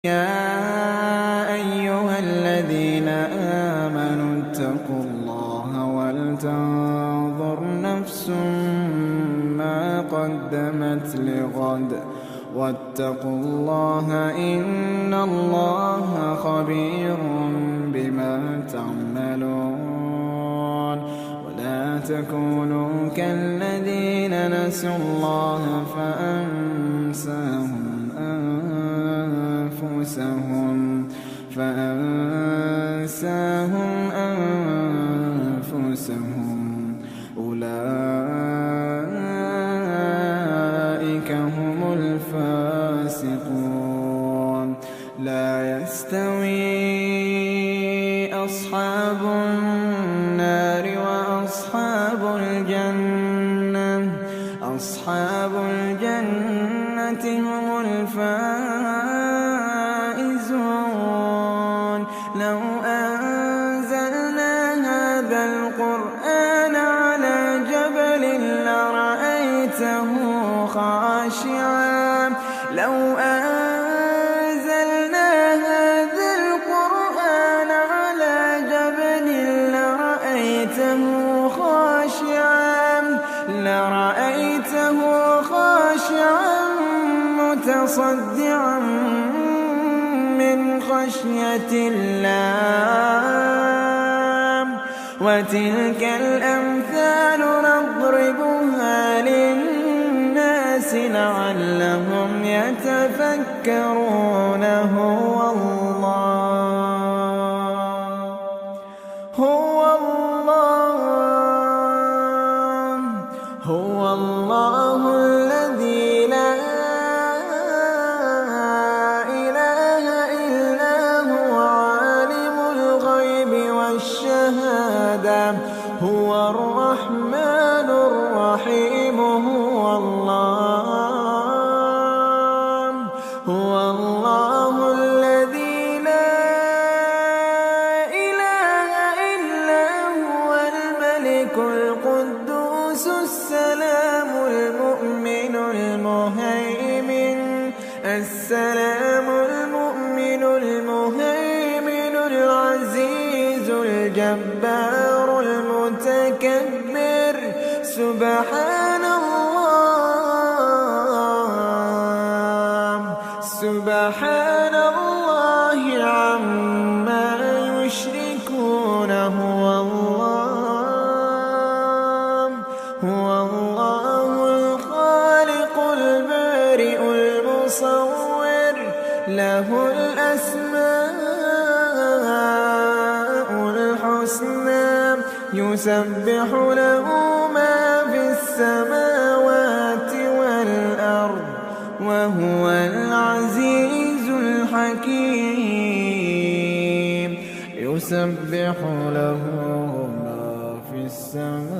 يا أيها الذين آمنوا اتقوا الله ولتنظر نفس ما قدمت لغد واتقوا الله إن الله خبير بما تعملون ولا تكونوا كالذين نسوا الله فأنساهم أنفسهم أولئك هم الفاسقون لا يستوي أصحاب النار وأصحاب الجنة أصحاب الجنة هم الفائزون لو أنزلنا هذا القرآن على جبل لرأيته خاشعا لو أنزلنا هذا القرآن على جبل لرأيته خاشعا متصدعا من خشية الله وتلك الأمثال نضربها للناس لعلهم يتفكرون هو الله الذي لا إله إلا هو عالم الغيب والشهادة هو الرحمن الرحيم هو الله الذي لا إله إلا هو الملك القدوس السلام المؤمن المهيمن العزيز الجبار المتكبر سبحان الله عما يشركون هو الله الخالق البارئ المصور له الأسماء الحسنى يسبح له ما في السماوات والأرض وهو العزيز الحكيم يسبح له ما في السماوات